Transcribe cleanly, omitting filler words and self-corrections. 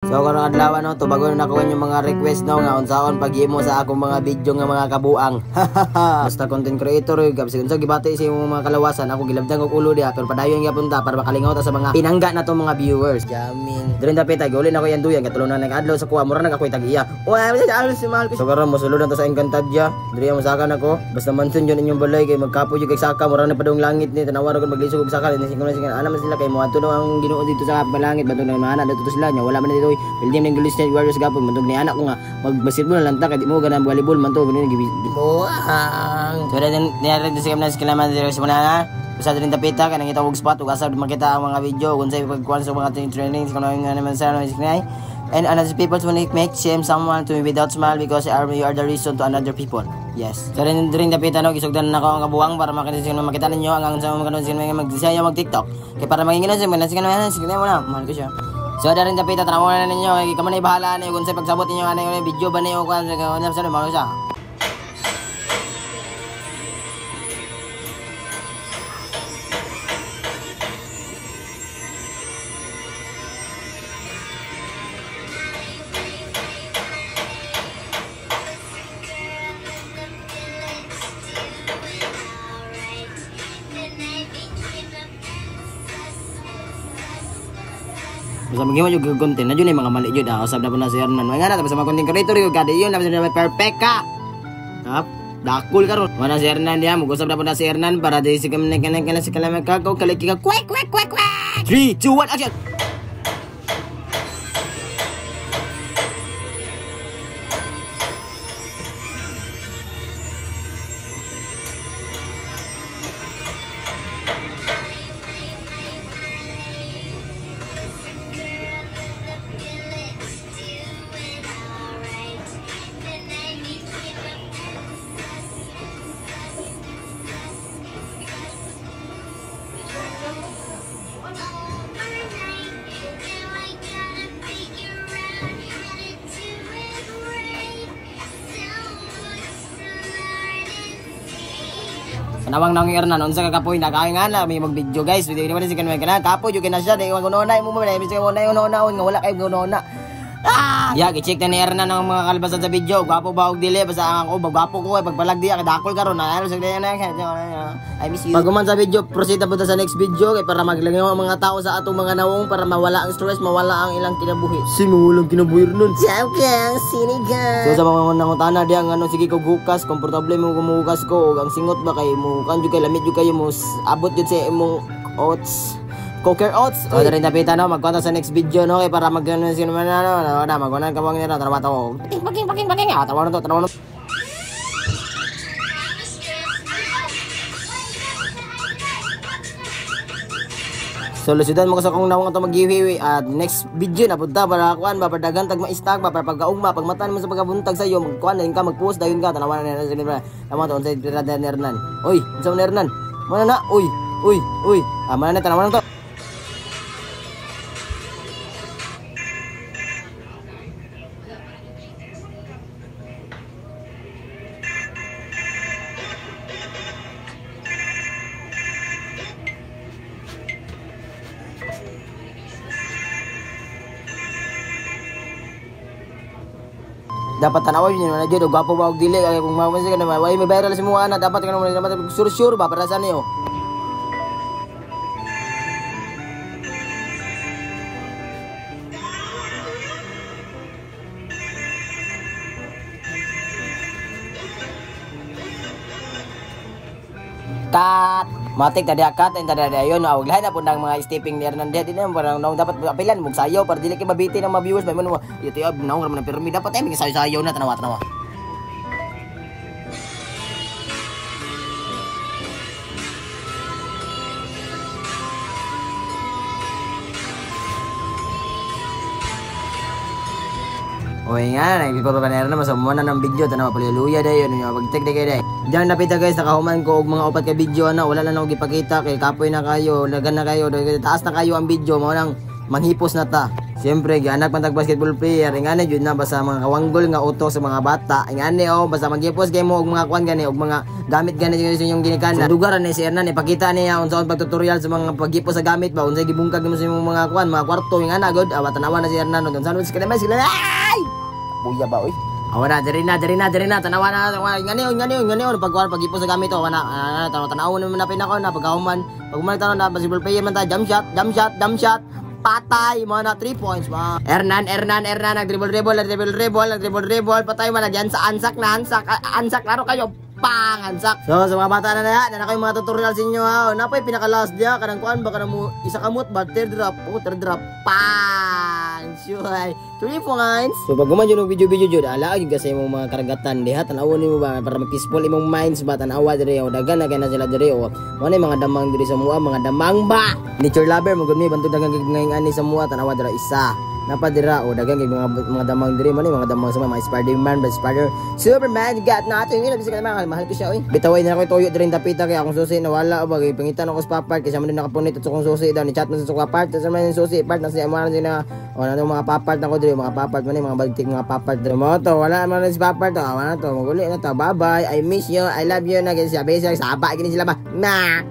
So karon adlaw no, tubago na ko yung mga request no nga unsaon paghimo sa akong mga video nga mga kabuang. Basta content creator gab sigon sa gibati sa imong mga kalawasan ako gilabdan og ulo diha pero padayon gyapon ta para makalingaw ta sa mga pinangga na to mga viewers. Jamin. Diri dapat ay guli na ko yan duyan katulong na nag-adlaw sa kuha mura nagakoy tag-iya. Wa si mahal ko. So karon mosulod na ta sa Encantadia. Diri mo saka nako. Basta mansion yun inyong balay kay magkapo jud kay saka mura na padung langit ni tanawa ra kon maglisog og saka ni singon ana man sila kay mo adto ang Ginoo dito sa balangit badung na mana dito sila nya wala man dito building ng Golden State Warriors gapon mantog ni anak ko nga magbasketball lang ta kay di mo ganang volleyball man to gani buang. So then niya sa kamna sa kalaman dito sa mana usa din tapita kanang itawog spot ug asa makita ang mga video unsay pagkuan sa mga training kuno nga naman sa siknay. And another people to make shame someone to me without smile because you are the reason to another people. Yes. So rin dapitan no gisugdan na ako ang kabuang para makita ninyo ang sa mga kanon sino mag-design mag TikTok. Kay para manginginan sa mga siknay mo na mahal ko siya. So darin dapitan tanaw na ninyo kay kamay bahala na kung sa pagsabot ninyo ano yung video ba niyo kuan sa mahal ko siya. Basta maghimo yung content na yun mga mali yun usab na po na si Hernan mga nga na basta mga content creator yung kada yun na perfect ka dakul karon mana si Hernan dia mag-usab na po na si Hernan para di si kami na si kalaman kagaw kaliki ka kwek 3, 2, 1 action. Nawang nang Hernan unsa ka kapoy nakaay nga na may mag-video guys video ni man si kanay kana kapoy jud na siya dai unay mo may bisig unay nga wala kay unona ya gi-check na ni Hernan ang mga kalbasan sa video gwapo ba og dili basta ako gwapo ko pagpalag diya kadakol karon na sa na I miss you. Pagkuman sa video proceed na sa next video kay para maglangaw ang mga tao sa atong mga nawong para mawala ang stress mawala ang ilang kinabuhi walang kinabuhi nun Jokang sinigang. So sa mga nangutana diya ano sige ko gukas komportable mo kumugas ko ug ang singot ba kay mo kan jud kay lamit jud kayo mo abot jud sa imong oats Coker Oats. O rin napita no magkwanta sa next video no kay para magano sino man na magkunan ka bang nila trabaho to paging tawanan to Solusyonan mo sa kung nawang ito maghihiwi at next video na punta para kuan ba padagan tag maistag ba para pagkaugma pagmatan mo sa pagkabuntag sa iyo magkuan din ka magpost dayon ka tanawan na sa libra tama to unsay pirada ni Hernan oy unsa man Hernan mana na uy mana na tanawan to dapat tanawin niyo na jud gwapo ba og dili kay kung mapansin ka na way may viral sa mga anak dapat ka naman dapat sure ba para sa niyo. Kat matik tadi akat and tadi ayon awag lahat na pundang mga stepping ni Hernan di na parang nang dapat apilan mug sayaw para dili kay mabiti ng mga viewers may mo ito yob naong raman pero mi dapat ay mig sayaw na tanawa Oy nga, nagkikoro ka na rin naman sa muna ng video. Ito naman paluya dayo. Pag-tag na kayo dayo. Diyan napita guys, nakahuman ko og mga upat ka video na. Wala na akong ipakita. Kay kapoy na kayo, lagan na kayo. Taas na kayo ang video. Mga manghipos na ta. Siyempre, gianak man tag basketball player, ingani jud na basta mga kawanggol nga utos sa mga bata. Ingani basta maghipos kay mo og mga kuan gani og mga gamit gani sa inyong ginikanan. Sa lugar ni si Hernan ipakita niya unsaon pagtutorial sa mga paghipos sa gamit ba, unsay gibungkag mo sa imong mga kuan, mga kwarto ingana god. Tanawa na si Hernan unsaon sila may sila. Ay! Buya ba oy? Awana diri na tanawa na ngani paghipos sa gamit tanaw na pinako na pagkahuman pag man na basketball player man ta jump shot patay mo na 3 points ba. Hernan nag-dribble, patay man na sa ansak laro kayo pang ansak. So sa mga bata na na kayo mga tutorial sa inyo ha. Napay pinaka last dia kanang kuan ba kanang mo isa kamot ba teardrop pang shuay 3 points. So pag guman yung video jud ala gyud kasi imong mga karagatan diha tan-awon nimo ba para mag-peaceful imong minds ba tan-awa diri o dagan na kay na sila diri o mo mga damang diri sa mua mga damang ba. Nature lover mo gud mi bantog dagang ngayong ani sa mua tan-awa dira isa. Napadira o dagang mga damang diri man mga damang sa mga Spider-Man, Superman got nothing yun bisa ka mahal ko siya oy. Bitaway na ako toyo diri dapita kay akong susi nawala o bagay pangitan ako sa papart kasi man din nakapunit at sukong susi daw ni chat man sa sukong papart sa man susi part na siya mo na o na mga papart nako diri mga papart man mga bagtik mga papart diri mo to wala man si papart to wala to maguli na to bye bye I miss you I love you na gid siya basic saba gini sila ba na